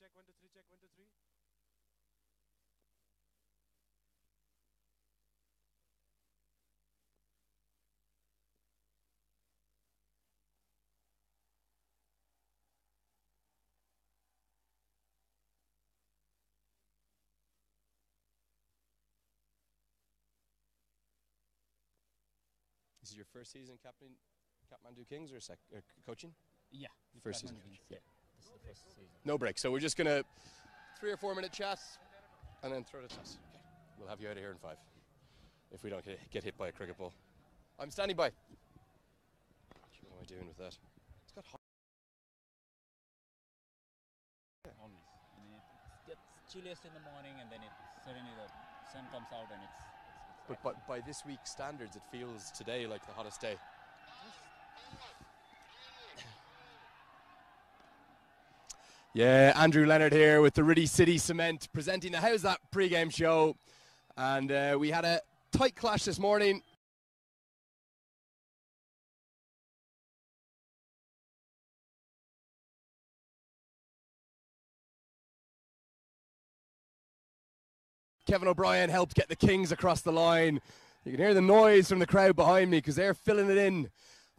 check, 1 2 3, check, 1 2 3. This is your first season captain Kathmandu Kings or coaching? Yeah, first season. Yeah, this is the first season. No break. So we're just gonna 3 or 4 minute chat and then throw the toss. Okay. We'll have you out of here in 5 if we don't get hit by a cricket ball. I'm standing by. What am I doing with that? It's got hot. Yeah. Always. I mean, it gets chilliest in the morning and then suddenly the sun comes out and it's But by this week's standards, it feels today like the hottest day. Yeah, Andrew Leonard here with the Riddy City Cement presenting the How's That pre-game show. And we had a tight clash this morning. Kevin O'Brien helped get the Kings across the line. You can hear the noise from the crowd behind me because they're filling it in,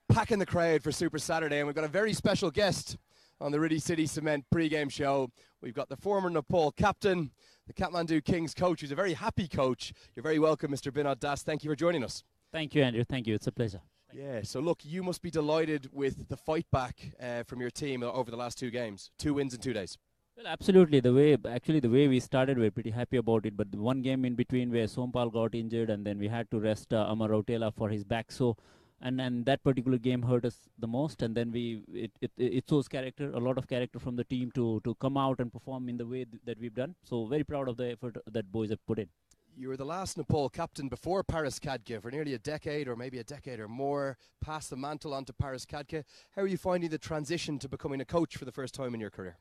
packing the crowd for Super Saturday. And we've got a very special guest on the Riddy City Cement pre-game show. We've got the former Nepal captain, the Kathmandu Kings coach, who's a very happy coach. You're very welcome, Mr. Binod Das. Thank you for joining us. Thank you, Andrew. Thank you. It's a pleasure. Yeah, so look, you must be delighted with the fight back from your team over the last 2 games. 2 wins in 2 days. Well, absolutely. The way we started, we're pretty happy about it. But the one game in between where Sompal got injured and then we had to rest Amar Rautela for his back. So, and that particular game hurt us the most. And then it shows character, a lot of character from the team to come out and perform in the way that we've done. So very proud of the effort that boys have put in. You were the last Nepal captain before Paris Kadke for nearly a decade or maybe a decade or more. Passed the mantle on to Paris Kadke. How are you finding the transition to becoming a coach for the first time in your career?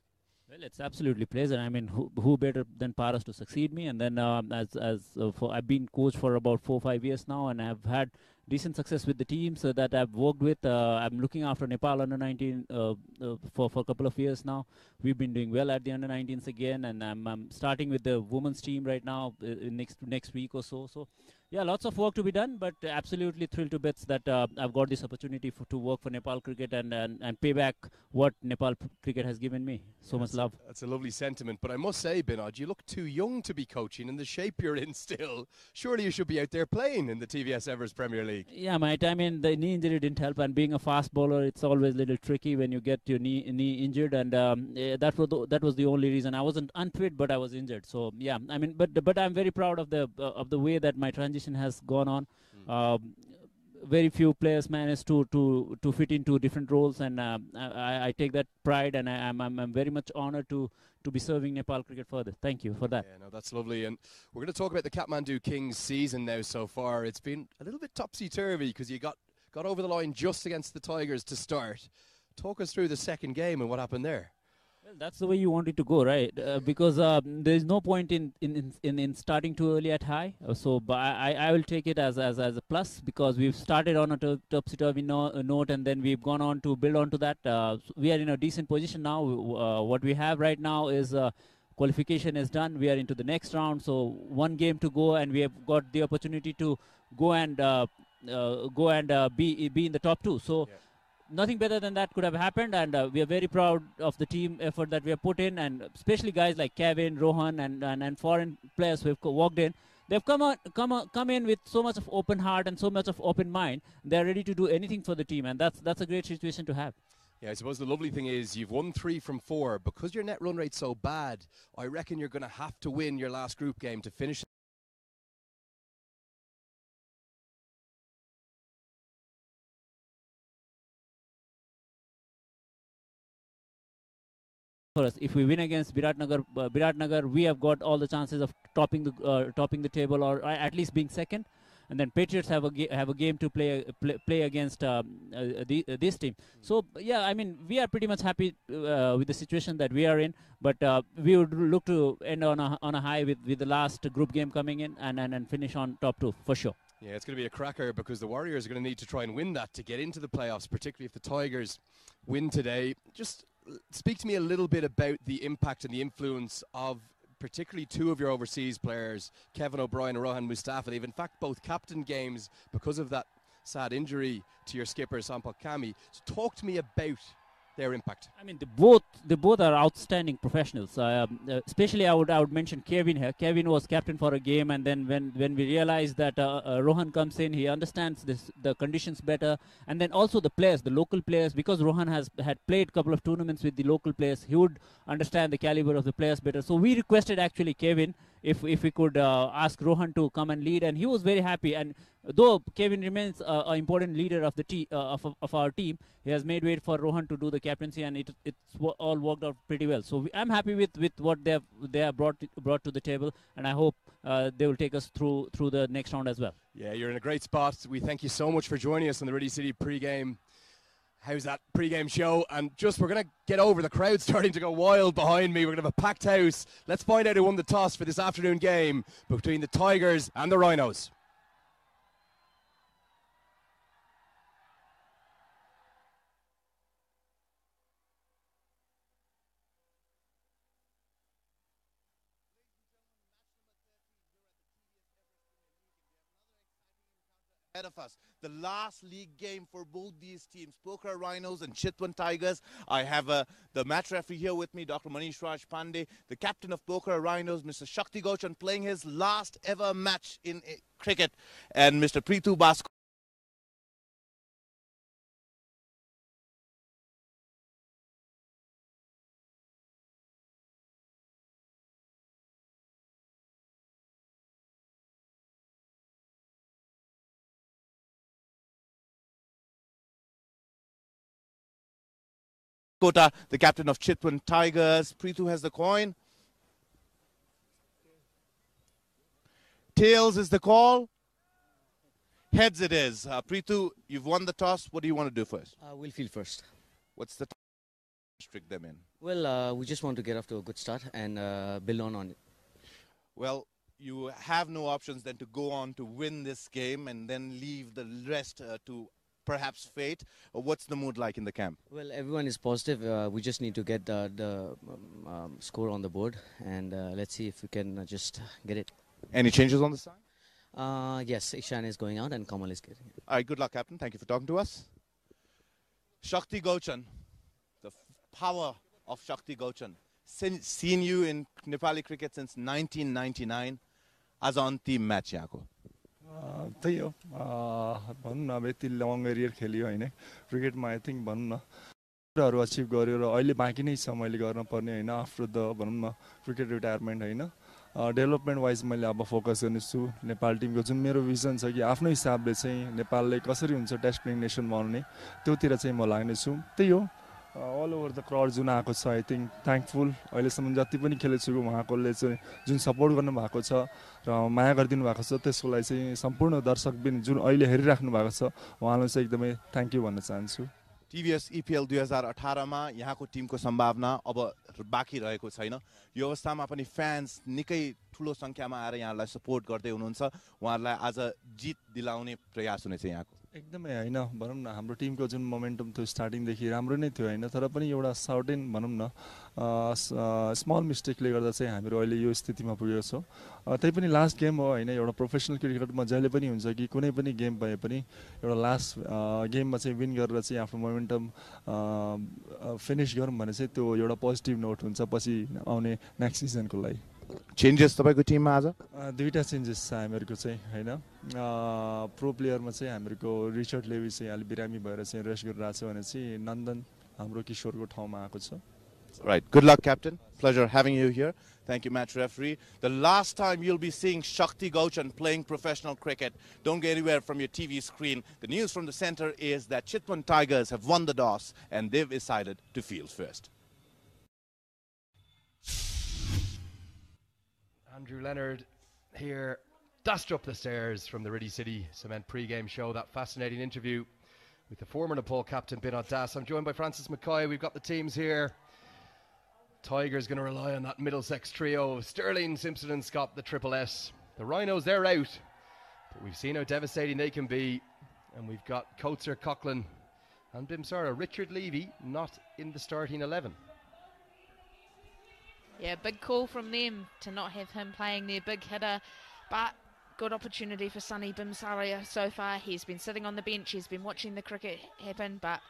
Well, it's absolutely pleasant. I mean, who better than Paras to succeed me? And then I've been coach for about 4 or 5 years now, and I've had decent success with the teams that I've worked with. I'm looking after Nepal under-19 for a couple of years now. We've been doing well at the under-19s again, and I'm starting with the women's team right now next week or so. So, yeah, lots of work to be done, but absolutely thrilled to bits that I've got this opportunity to work for Nepal cricket and pay back what Nepal cricket has given me. So much love. That's a lovely sentiment, but I must say, Binod, you look too young to be coaching in the shape you're in still. Surely you should be out there playing in the TVS Epl Premier League. Yeah, mate. I mean, the knee injury didn't help, and being a fast bowler, it's always a little tricky when you get your knee injured, and that was the only reason. I wasn't unfit, but I was injured. So yeah, I mean, but I'm very proud of the way that my transition has gone on. Very few players manage to fit into different roles, and I take that pride, and I'm very much honored to be serving Nepal cricket further. Thank you for that. Yeah, no, that's lovely. And we're going to talk about the Kathmandu Kings season now so far. It's been a little bit topsy-turvy because you got over the line just against the Tigers to start. Talk us through the second game and what happened there. Well, that's the way you want it to go, right? Because there is no point in starting too early at high. But I will take it as a plus because we've started on a topsy-turvy note, and then we've gone on to build on to that. We are in a decent position now. What we have right now is qualification is done. We are into the next round, so 1 game to go, and we have got the opportunity to go and be in the top 2. So. Yeah. Nothing better than that could have happened, and we are very proud of the team effort that we have put in, and especially guys like Kevin, Rohan, and foreign players who have walked in. They've come in with so much of open heart and so much of open mind. They're ready to do anything for the team, and that's a great situation to have. Yeah, I suppose the lovely thing is you've won 3 from 4. Because your net run rate's so bad, I reckon you're going to have to win your last group game to finish. For us, if we win against Biratnagar, we have got all the chances of topping the table or at least being second. And then Patriots have a game to play against this team. So yeah, I mean, we are pretty much happy with the situation that we are in. But we would look to end on a high with the last group game coming in and finish on top 2 for sure. Yeah, it's going to be a cracker because the Warriors are going to need to try and win that to get into the playoffs, particularly if the Tigers win today. Just speak to me a little bit about the impact and the influence of particularly two of your overseas players, Kevin O'Brien and Rohan Mustafa. They've in fact both captained games because of that sad injury to your skipper, Sampok Kami. So talk to me about their impact. I mean, they both are outstanding professionals. Especially, I would mention Kevin here. Kevin was captain for a game, and then when we realized that Rohan comes in, he understands the conditions better, and then also the players, the local players, because Rohan had played a couple of tournaments with the local players, he would understand the caliber of the players better. So we requested actually Kevin if we could ask Rohan to come and lead, and he was very happy. And though Kevin remains an important leader of the of our team, he has made way for Rohan to do the captaincy, and it's all worked out pretty well. So I'm happy with what they have brought to the table, and I hope they will take us through the next round as well. Yeah, you're in a great spot. We thank you so much for joining us on the Ready City pre-game. How's that pre-game show? And we're going to get over the crowd starting to go wild behind me. We're going to have a packed house. Let's find out who won the toss for this afternoon game between the Tigers and the Rhinos. Ahead of us, the last league game for both these teams, Pokhara Rhinos and Chitwan Tigers. I have the match referee here with me, Dr. Manish Raj Pandey, the captain of Pokhara Rhinos, Mr. Shakti'S, playing his last ever match in cricket, and Mr. Preetu Bask. Kota, the captain of Chitwan Tigers. Preetu has the coin. Tails is the call. Heads it is. Preetu, you've won the toss. What do you want to do first? We'll field first. What's the restrict them in? Well, we just want to get off to a good start and build on it. Well, you have no options than to go on to win this game and then leave the rest to perhaps fate. What's the mood like in the camp? Well, everyone is positive. We just need to get the score on the board, and let's see if we can just get it. Any changes on the side? Yes, Ishan is going out and Kamal is getting it. All right, good luck, Captain. Thank you for talking to us. Shakti Gochan, the power of Shakti Gochan. Seen you in Nepali cricket since 1999. As on team match yako. त्यही हो भनौँ न अब यति long arrear खेल्यो होइन क्रिकेटमा I think भनौँ न कुराहरू अचिभ गर्यो र अहिले बाँकी नै छ मैले गर्न पर्ने होइन आफ्टर द भनौँ न क्रिकेट रिटायरमेन्ट होइन डेभलपमेन्ट वाइज मैले अब फोकस गर्नेछु नेपाल टिमको जुन मेरो भिजन छ कि आफ्नो हिसाबले चाहिँ नेपालले कसरी हुन्छ टेस्ट प्लेइङ नेसन बनाउने त्योतिर चाहिँ म लाग्नेछु त्यही हो all over the crowd जुन आएको छ आई थिङ्क थ्याङ्कफुल अहिलेसम्म जति पनि खेलेको छु उहाँकोले चाहिँ जुन सपोर्ट गर्नुभएको छ र माया गरिदिनु भएको छ त्यसको लागि चाहिँ सम्पूर्ण दर्शकबिन जुन अहिले हेरिराख्नु भएको छ उहाँलाई चाहिँ एकदमै थ्याङ्क यू भन्न चाहन्छु TVS EPL 2018 मा यहाँको टिमको सम्भावना अब बाँकी रहेको छैन यो अवस्थामा पनि फ्यान्स निकै ठुलो संख्यामा आएर यहाँलाई सपोर्ट गर्दै हुनुहुन्छ उहाँहरूलाई आज जित दिलाउने प्रयास हुनेछ यहाँको एकदमै हैन भनौँ न हाम्रो टिमको जुन मोमेन्टम थियो स्टार्टिङदेखि राम्रो नै थियो हैन तर पनि एउटा सर्टेन भनौँ न स्मल मिस्टेकले गर्दा चाहिँ हामीहरू अहिले यो स्थितिमा पुगेको छौँ त्यही पनि लास्ट गेम हो हैन एउटा प्रोफेसनल क्रिकेटमा जहिले पनि हुन्छ कि कुनै पनि गेम भए पनि एउटा लास्ट गेममा चाहिँ विन गरेर चाहिँ आफ्नो मोमेन्टम फिनिश गरौँ भने चाहिँ त्यो एउटा पोजिटिभ नोट हुन्छ पछि आउने नेक्स्ट सिजनको लागि चेन्जेस तपाईको टिममा आज दुईटा चेन्जेस छ हामीहरूको चाहिँ हैन प्रो प्लेयरमा चाहिँ हामीहरूको रिचर्ड लेवी चाहिँ अलि बिरामी भएर चाहिँ रेस्ट गरिरहेको छ भने चाहिँ नन्दन हाम्रो किशोरको ठाउँमा आएको छ Right, good luck captain, pleasure having you here. Thank you match referee. The last time you'll be seeing Shakti Gochan playing professional cricket. Don't go anywhere from your TV screen. The news from the center is that Chitwan Tigers have won the toss and they've decided to field first. Andrew Leonard here, dashed up the stairs from the Ready City Cement pre-game show. That fascinating interview with the former Nepal captain Binod Das. I'm joined by Francis McCoy. We've got the teams here. Tigers going to rely on that Middlesex trio of Sterling, Simpson and Scott, the Triple S. The Rhinos, they're out, but we've seen how devastating they can be. And we've got Coates, Coughlin And Bimsara, Richard Levy not in the starting 11. Yeah, big call from them to not have him playing their big hitter, but good opportunity for Sonny Bimsara so far. He's been sitting on the bench, he's been watching the cricket happen, but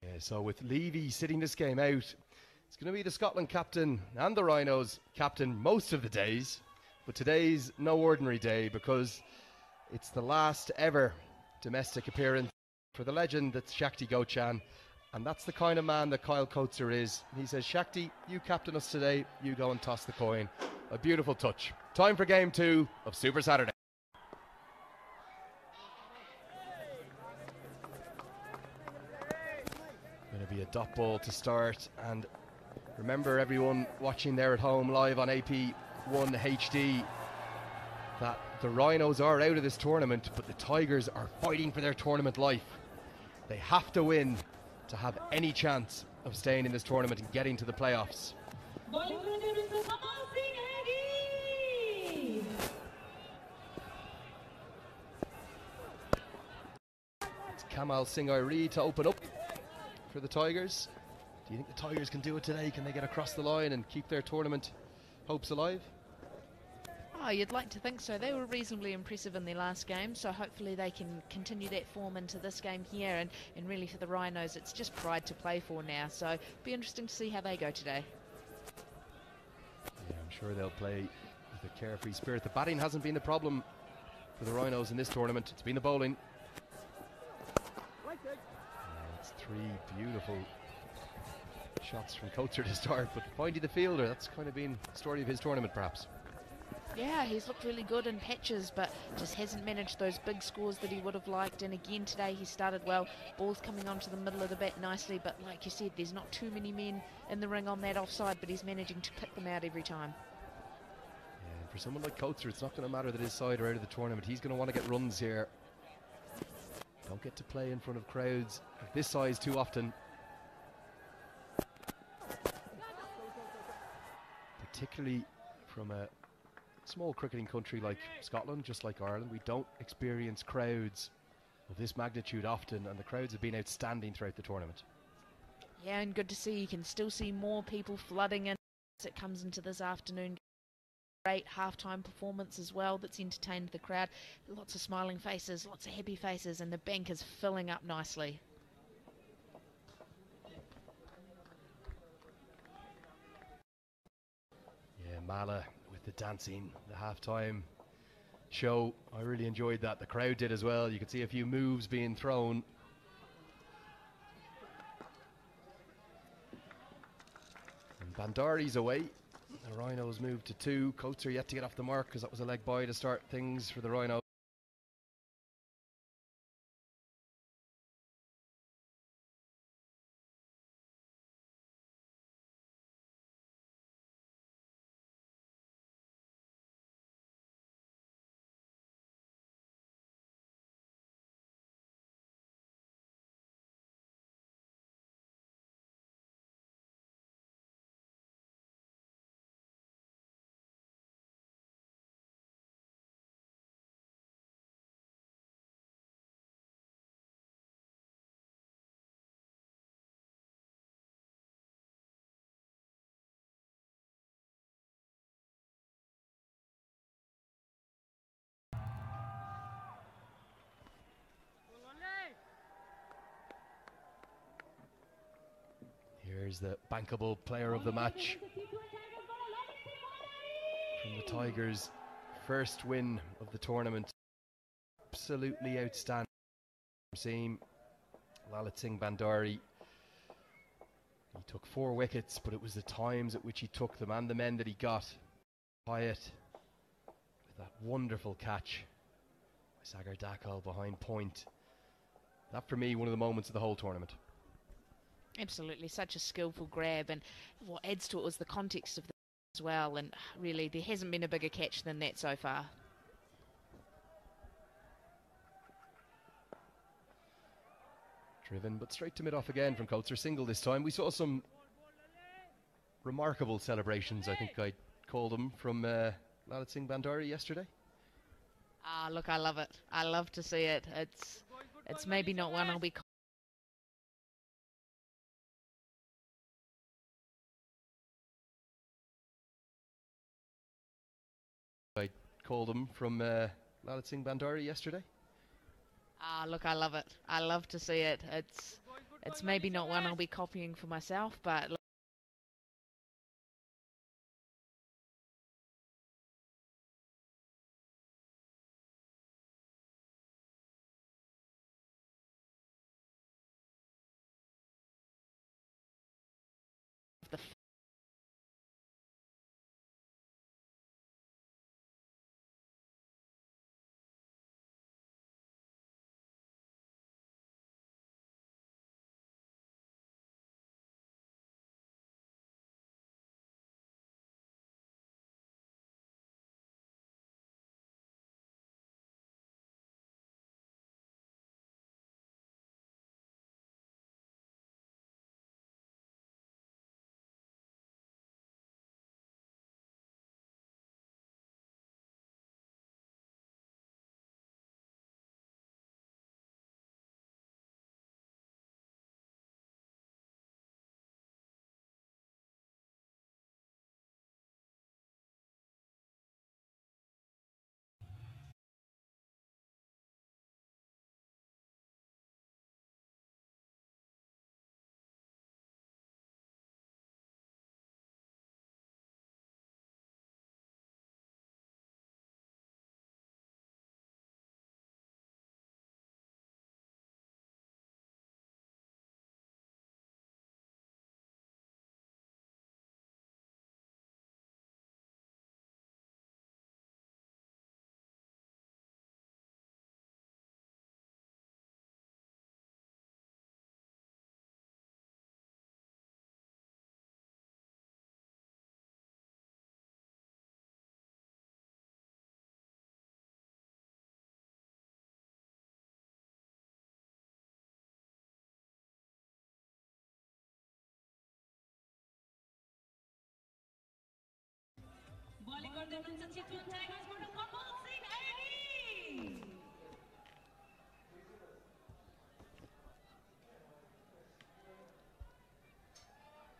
yeah, so with Levy sitting this game out, it's going to be the Scotland captain and the Rhinos captain most of the days. But today's no ordinary day because it's the last ever domestic appearance for the legend that's Shakti Gochan. And that's the kind of man that Kyle Coates is. He says, Shakti, you captain us today, you go and toss the coin. A beautiful touch. Time for game 2 of Super Saturday. Going to be a dot ball to start, and remember everyone watching there at home live on AP1 HD that the Rhinos are out of this tournament, but the Tigers are fighting for their tournament life. They have to win to have any chance of staying in this tournament and getting to the playoffs. It's Kamal Singh-Iri to open up for the Tigers. Do you think the Tigers can do it today? Can they get across the line and keep their tournament hopes alive? oh, you'd like to think so. They were reasonably impressive in their last game, so hopefully they can continue that form into this game here, and really for the Rhinos it's just pride to play for now, so be interesting to see how they go today. Yeah, I'm sure they'll play with a carefree spirit. The batting hasn't been the problem for the Rhinos in this tournament, it's been the bowling. It's 3 beautiful shots from Coates to start, but finding the fielder, that's kind of been the story of his tournament perhaps. Yeah, he's looked really good in patches, but just hasn't managed those big scores that he would have liked. And again today he started well, balls coming onto the middle of the bat nicely, but like you said, there's not too many men in the ring on that offside, but he's managing to pick them out every time. Yeah, and for someone like Coates, it's not going to matter that his side are out of the tournament. He's going to want to get runs here. Don't get to play in front of crowds of this size too often. Particularly from a small cricketing country like Scotland, just like Ireland, we don't experience crowds of this magnitude often, and the crowds have been outstanding throughout the tournament. Yeah, and good to see. You can still see more people flooding in as it comes into this afternoon. Great halftime performance as well that's entertained the crowd. Lots of smiling faces, lots of happy faces, and the bank is filling up nicely. Yeah, Mala with the dancing, the halftime show. I really enjoyed that. The crowd did as well. You could see a few moves being thrown. And Bandari's away. The Rhinos moved to 2. Coates are yet to get off the mark because that was a leg bye to start things for the Rhinos. Here's the bankable player of the match from the Tigers' first win of the tournament. Absolutely outstanding. Seeing Lalit Singh Bandari. He took 4 wickets, but it was the times at which he took them and the men that he got. Quiet with that wonderful catch by Sagar Dakal behind point. That for me, one of the moments of the whole tournament. Absolutely, such a skillful grab, and what adds to it was the context of the as well, and really there hasn't been a bigger catch than that so far. Driven, but straight to mid-off again from Coates. Single this time. We saw some remarkable celebrations, I think I'd call them, from Lalit Singh Bandari yesterday. Ah, look, I love it. I love to see it. It's maybe not one I'll be I called them from Lalit Singh Bandari yesterday. Ah, look, I love it. I love to see it. It's maybe not one I'll be copying for myself, but the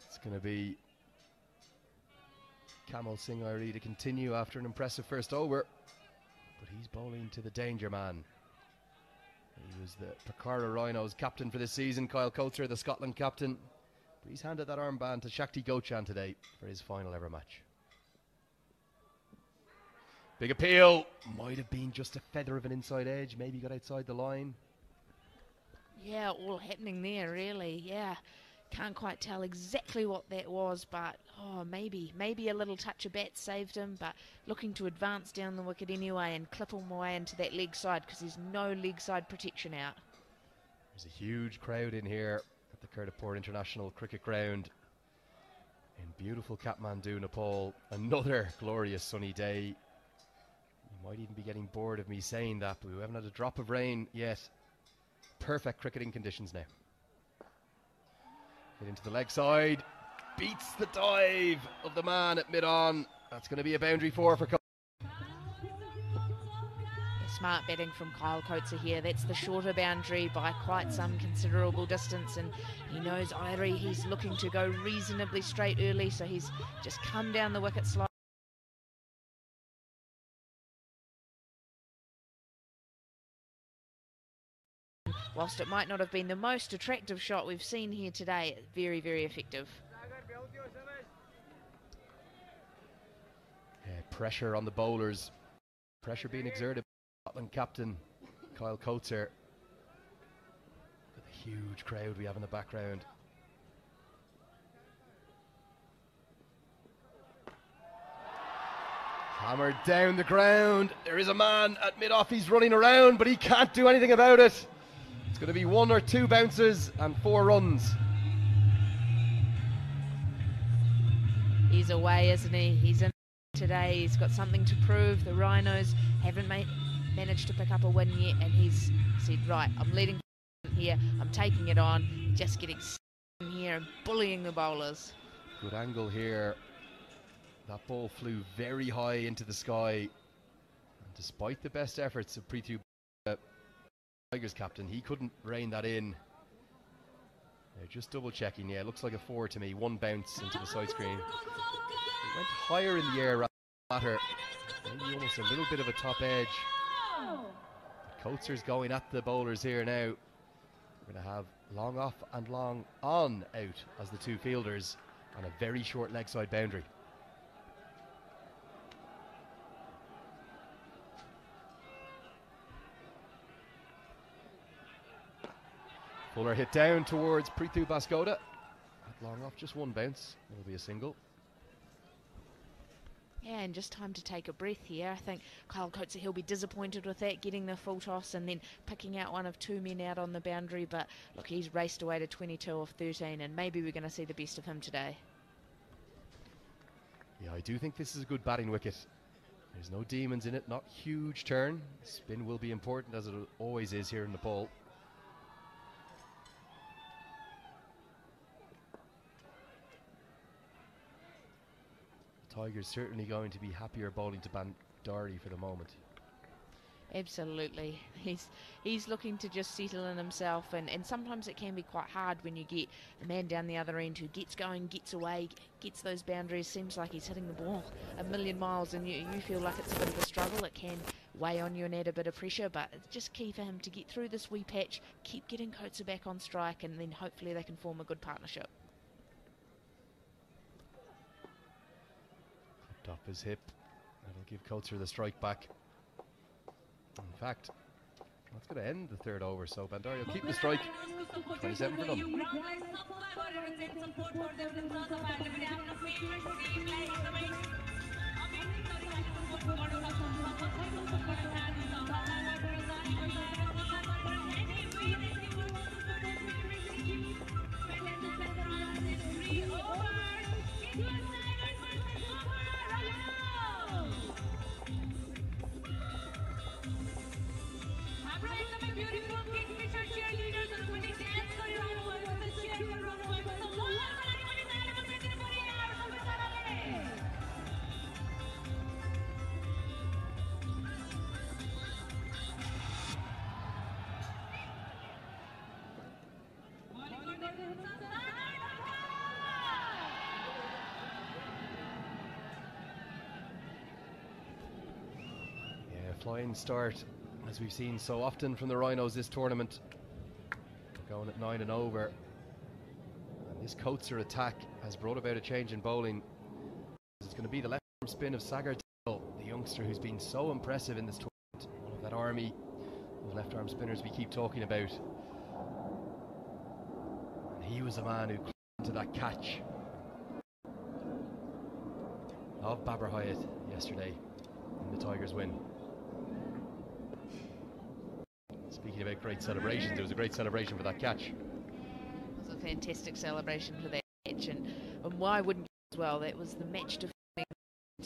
It's going to be Kamal Singh Airi to continue after an impressive first over. But he's bowling to the danger man. He was the Pokhara Rhinos captain for this season. Kyle Coates, the Scotland captain. But he's handed that armband to Shakti'S today for his final ever match. Big appeal. Might have been just a feather of an inside edge. Maybe got outside the line. Yeah, all happening there, really. Yeah, can't quite tell exactly what that was, but maybe a little touch of bat saved him. But looking to advance down the wicket anyway and clip him away into that leg side because there's no leg side protection out. There's a huge crowd in here at the Kurtapur International Cricket Ground in beautiful Kathmandu, Nepal. Another glorious sunny day. You might even be getting bored of me saying that, but we haven't had a drop of rain yet. Perfect cricketing conditions now. Get into the leg side. Beats the dive of the man at mid-on. That's going to be a boundary for Smart batting from Kyle Coates here. That's the shorter boundary by quite some considerable distance, and he knows Airi, he's looking to go reasonably straight early, so he's just come down the wicket slide. Whilst it might not have been the most attractive shot we've seen here today, very, very effective. pressure on the bowlers. Pressure being exerted by Scotland captain Kyle Coates. Look at the huge crowd we have in the background. Hammered down the ground. There is a man at mid-off. He's running around, but he can't do anything about it. It's going to be 1 or 2 bounces and 4 runs. He's away, isn't he? He's in today. He's got something to prove. The Rhinos haven't managed to pick up a win yet, and he's said, right, I'm letting here. I'm taking it on, just getting in here and bullying the bowlers. Good angle here. That ball flew very high into the sky. And despite the best efforts of Prithvi, Tigers captain, he couldn't rein that in. They're just double checking. Yeah, it looks like a 4 to me. One bounce into the side screen. It went higher in the air rather than flatter. Maybe almost a little bit of a top edge. Coatzer's going at the bowlers here now. We're going to have long off and long on out as the two fielders on a very short leg side boundary. Fuller hit down towards Prithu Baskoda. Long off, just one bounce. It'll be a single. Yeah, and just time to take a breath here. I think Kyle Coates, he'll be disappointed with that, getting the full toss and then picking out one of two men out on the boundary. But look, he's raced away to 22 off 13, and maybe we're going to see the best of him today. Yeah, I do think this is a good batting wicket. There's no demons in it, not huge turn. Spin will be important, as it always is here in Nepal. Tigers certainly going to be happier bowling to Bandari for the moment. Absolutely. He's looking to just settle in himself, and sometimes it can be quite hard when you get a man down the other end who gets going, gets away, gets those boundaries, seems like he's hitting the ball a million miles, and you feel like it's a bit of a struggle. It can weigh on you and add a bit of pressure, but it's just key for him to get through this wee patch, keep getting Coates back on strike, and then hopefully they can form a good partnership. Off his hip. That'll give Coates the strike back. In fact, that's going to end the third over, so Bandari will keep the strike. 27 for them. Flying start, as we've seen so often from the Rhinos this tournament. They're going at 9 and over. And this Coates attack has brought about a change in bowling. It's going to be the left arm spin of Sagar Tell, the youngster who's been so impressive in this tournament. One of that army of left arm spinners we keep talking about. And he was the man who clung to that catch of Babar Hyatt yesterday in the Tigers win. Speaking about great celebrations, it was a great celebration for that catch. It was a fantastic celebration for that catch, and why wouldn't you as well? That was the match defending,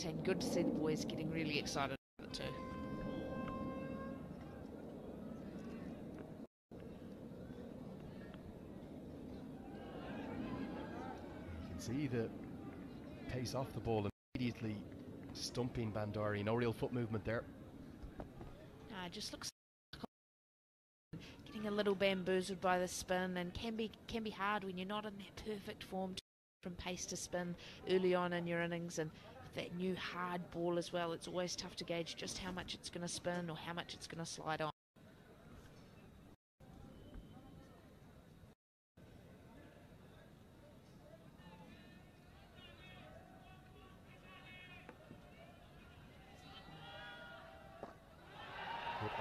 and good to see the boys getting really excited about it too. You can see the pace off the ball immediately stumping Bandari. No real foot movement there. It just looks getting a little bamboozled by the spin, and can be hard when you're not in that perfect form from pace to spin early on in your innings, and with that new hard ball as well, it's always tough to gauge just how much it's going to spin or how much it's going to slide on.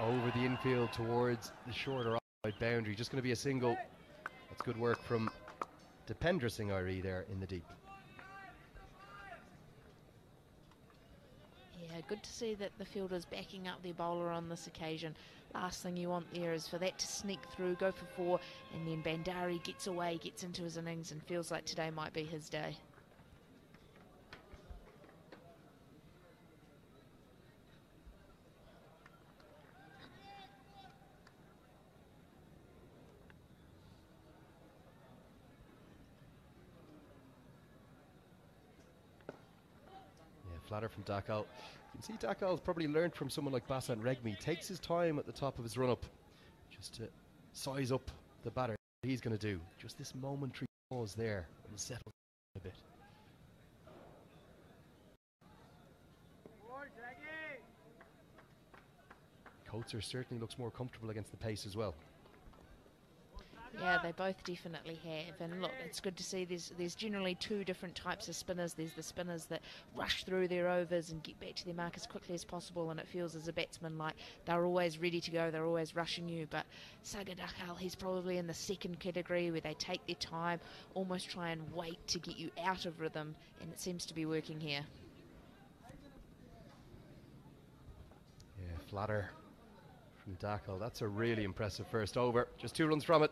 Over the infield towards the shorter outside boundary. Just going to be a single. That's good work from Dipendra Singh Airi there in the deep. Yeah, good to see that the fielder's backing up their bowler on this occasion. Last thing you want there is for that to sneak through, go for 4, and then Bandari gets away, gets into his innings, and feels like today might be his day. Flatter from Dakal. You can see Dakal's probably learned from someone like Basan Regmi. Takes his time at the top of his run-up just to size up the batter he's going to do. Just this momentary pause there and settle a bit. Coates certainly looks more comfortable against the pace as well. Yeah, they both definitely have, and look, it's good to see there's generally two different types of spinners. There's the spinners that rush through their overs and get back to their mark as quickly as possible, and it feels as a batsman like they're always ready to go, they're always rushing you. But Saga Dakal, he's probably in the second category where they take their time, almost try and wait to get you out of rhythm, and it seems to be working here. Yeah, Flatter from Dakal. That's a really impressive first over. Just 2 runs from it.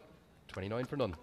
29 for none.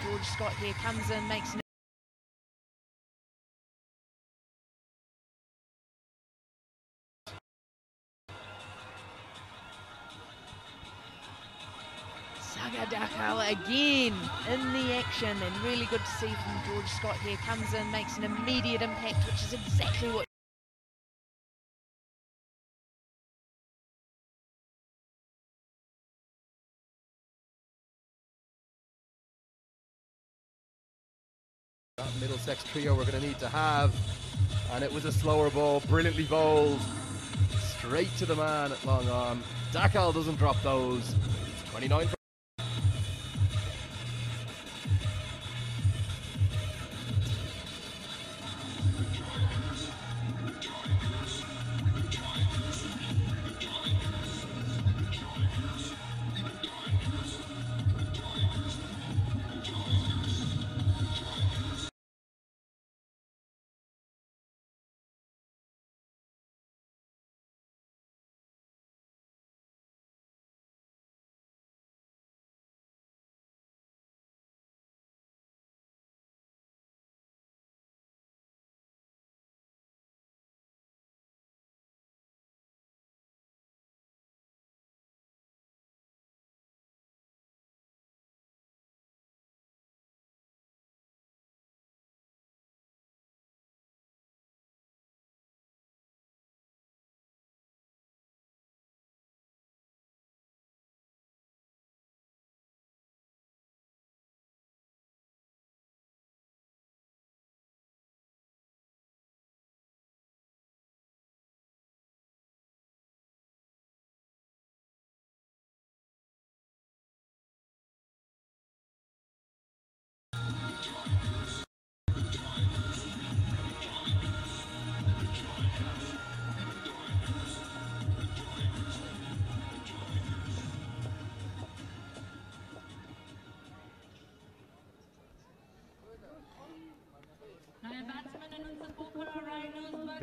George Scott here comes in, makes an Saga Dakal again in the action, and really good to see from George Scott here. Comes in, makes an immediate impact, which is exactly what That Middlesex trio we're going to need to have, and it was a slower ball, brilliantly bowled, straight to the man at long on. Dakal doesn't drop those. It's 29 for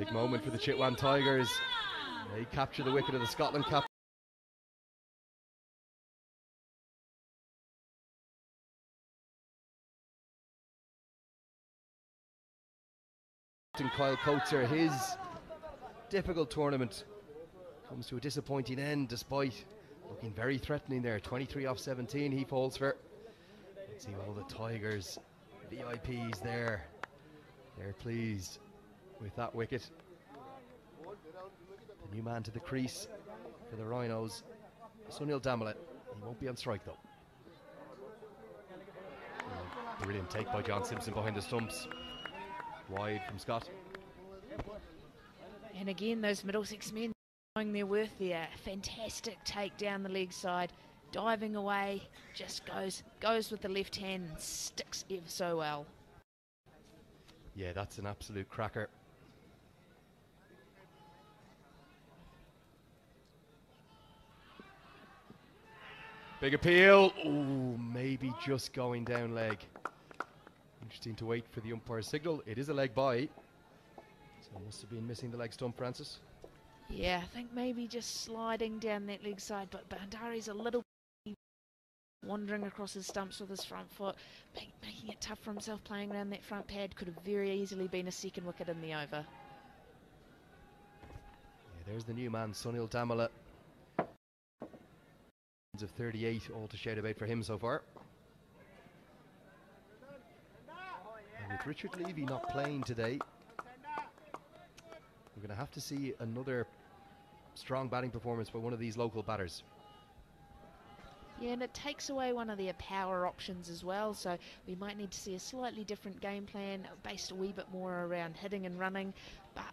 big moment for the Chitwan Tigers. They capture the wicket of the Scotland captain. Kyle Coates, his difficult tournament comes to a disappointing end despite looking very threatening there. 23 off 17 he falls for. Let's see all the Tigers VIPs there. They're pleased with that wicket. The new man to the crease for the Rhinos, Sunil Damle. He won't be on strike though. Brilliant take by John Simpson behind the stumps. Wide from Scott. And again, those Middlesex men showing their worth there. Fantastic take down the leg side. Diving away, just goes with the left hand and sticks ever so well. Yeah, that's an absolute cracker. Big appeal. Oh, maybe just going down leg. Interesting to wait for the umpire's signal. It is a leg by. So must have been missing the leg stump, Francis. Yeah, I think maybe just sliding down that leg side, but Bandari's a little wandering across his stumps with his front foot, making it tough for himself playing around that front pad. Could have very easily been a second wicket in the over. Yeah, there's the new man, Sunil Damle. Of 38, all to shout about for him so far. And with Richard Levy not playing today, we're going to have to see another strong batting performance by one of these local batters. Yeah, and it takes away one of their power options as well, so we might need to see a slightly different game plan based a wee bit more around hitting and running, but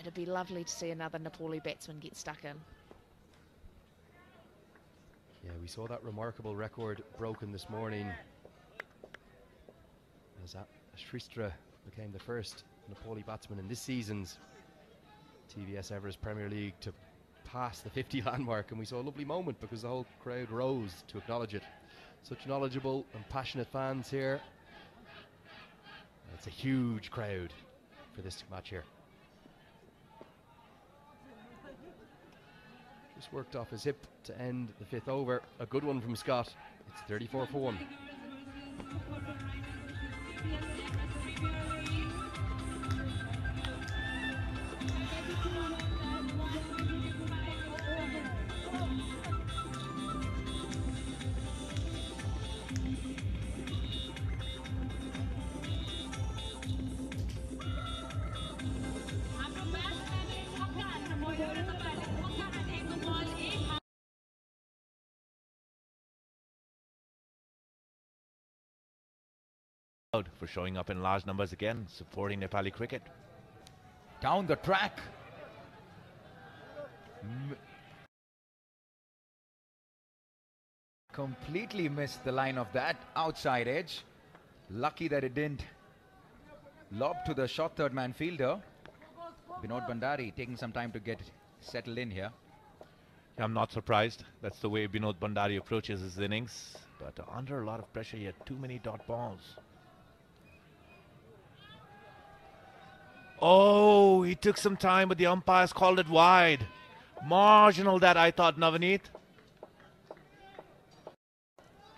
it'd be lovely to see another Nepali batsman get stuck in. Yeah, we saw that remarkable record broken this morning as Shristra became the first Nepali batsman in this season's Tvs Epl Premier League to pass the 50 landmark, and we saw a lovely moment because the whole crowd rose to acknowledge it. Such knowledgeable and passionate fans here. It's a huge crowd for this match here. Just worked off his hip to end the fifth over. A good one from Scott. It's 34 for 1. For showing up in large numbers again, supporting Nepali cricket. Down the track. Completely missed the line of that outside edge. Lucky that it didn't lob to the short third man fielder. Binod Bandari taking some time to get settled in here. I'm not surprised. That's the way Binod Bandari approaches his innings. But under a lot of pressure, he had too many dot balls. Oh, he took some time, but the umpires called it wide. Marginal that, I thought, Navaneet.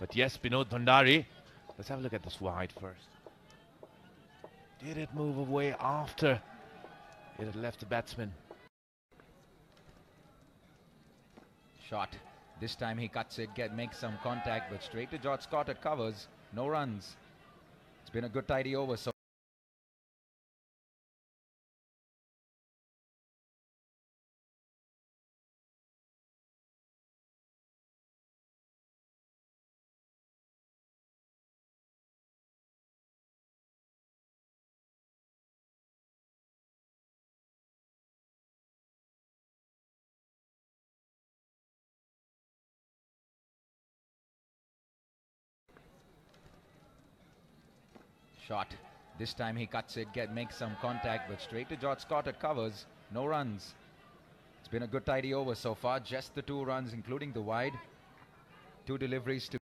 But yes, Binod Bandari. Let's have a look at this wide first. Did it move away after it had left the batsman? Shot. This time he cuts it, makes some contact, but straight to George Scott at covers. No runs. It's been a good tidy over. So shot. This time he cuts it, makes some contact, but straight to George Scott at covers. No runs. It's been a good tidy over so far. Just the 2 runs, including the wide. 2 deliveries to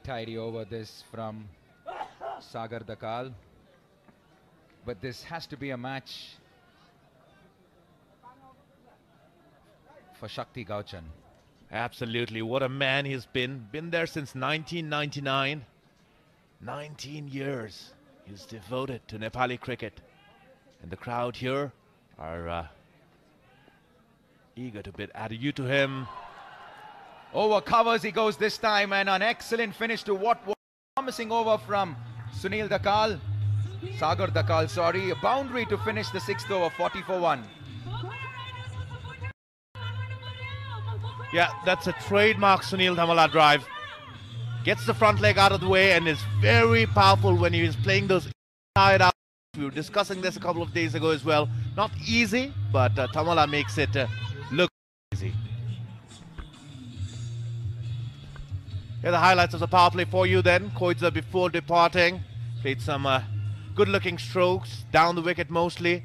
tidy over this from Sagar Dakal. But this has to be a match for Shakti Gauchan. Absolutely. What a man he's been. Been there since 1999. 19 years. He's devoted to Nepali cricket. And the crowd here are eager to bid adieu to him. Over covers he goes this time, and an excellent finish to what was a promising over from Sunil Dakal. Sagar Dakal, sorry. A boundary to finish the 6th over, 40 for 1. Yeah, that's a trademark Sunil Dhamala drive. Gets the front leg out of the way and is very powerful when he is playing those inside out. We were discussing this a couple of days ago as well. Not easy, but Dhamala makes it look easy. Here are the highlights of the power play for you then. Koidza before departing played some good-looking strokes down the wicket mostly.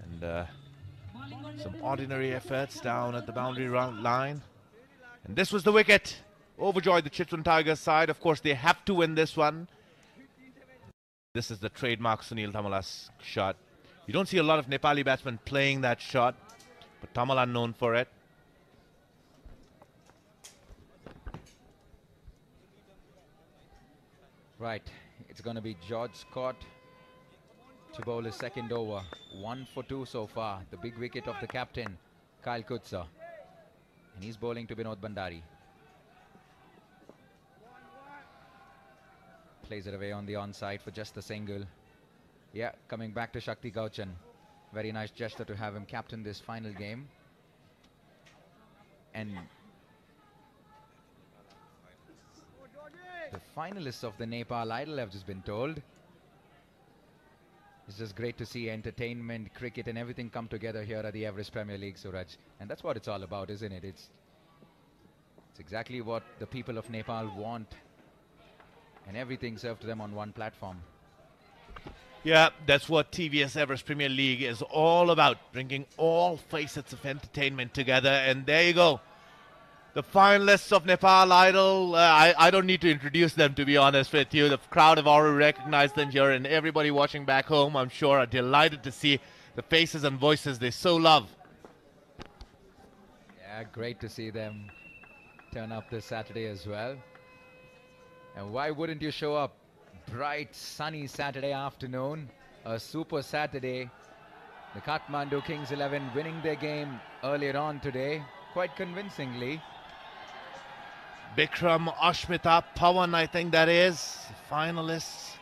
And some ordinary efforts down at the boundary line. And this was the wicket. Overjoyed the Chitwan Tigers side. Of course, they have to win this one. This is the trademark Sunil Dhamala's shot. You don't see a lot of Nepali batsmen playing that shot, but Dhamala known for it. Right, it's going to be George Scott to bowl his second over. 1 for 2 so far. The big wicket of the captain, Kyle Kutsa. And he's bowling to Binod Bandari. Plays it away on the onside for just a single. Yeah, coming back to Shakti Gauchan. Very nice gesture to have him captain this final game. And the finalists of the Nepal Idol have just been told. It's just great to see entertainment, cricket and everything come together here at the Everest Premier League, Suraj. And that's what it's all about, isn't it? It's exactly what the people of Nepal want. And everything served to them on one platform. Yeah, that's what TVS Everest Premier League is all about. Bringing all facets of entertainment together. And there you go. The finalists of Nepal Idol, I don't need to introduce them, to be honest with you. The crowd have already recognized them here, and everybody watching back home, I'm sure, are delighted to see the faces and voices they so love. Yeah, great to see them turn up this Saturday as well. And why wouldn't you show up? Bright, sunny Saturday afternoon, a super Saturday. The Kathmandu Kings 11 winning their game earlier on today, quite convincingly. Bikram, Ashmita, Pawan, I think that is, finalists.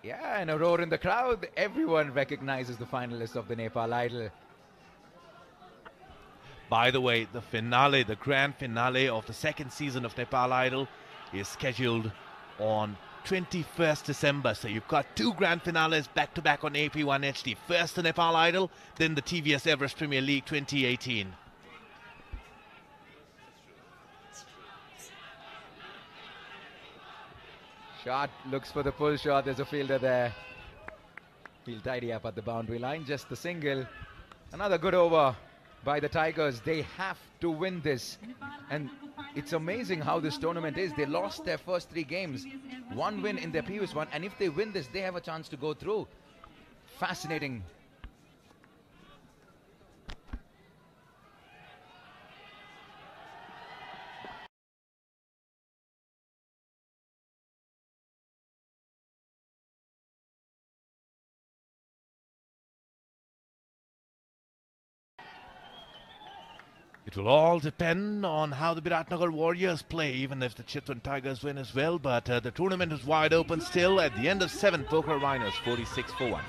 Yeah, and a roar in the crowd. Everyone recognizes the finalists of the Nepal Idol. By the way, the finale, the grand finale of the second season of Nepal Idol is scheduled on 21st December. So you've got two grand finales back-to-back on AP1 HD. First the Nepal Idol, then the TVS Everest Premier League 2018. Shot, looks for the pull shot. There's a fielder there. He'll tidy up at the boundary line. Just the single. Another good over by the Tigers. They have to win this. And it's amazing how this tournament is. They lost their first 3 games. 1 win in their previous one. And if they win this, they have a chance to go through. Fascinating. It will all depend on how the Biratnagar Warriors play, even if the Chitwan Tigers win as well. But the tournament is wide open still. At the end of 7, Pokhara Rhinos 46 for 1.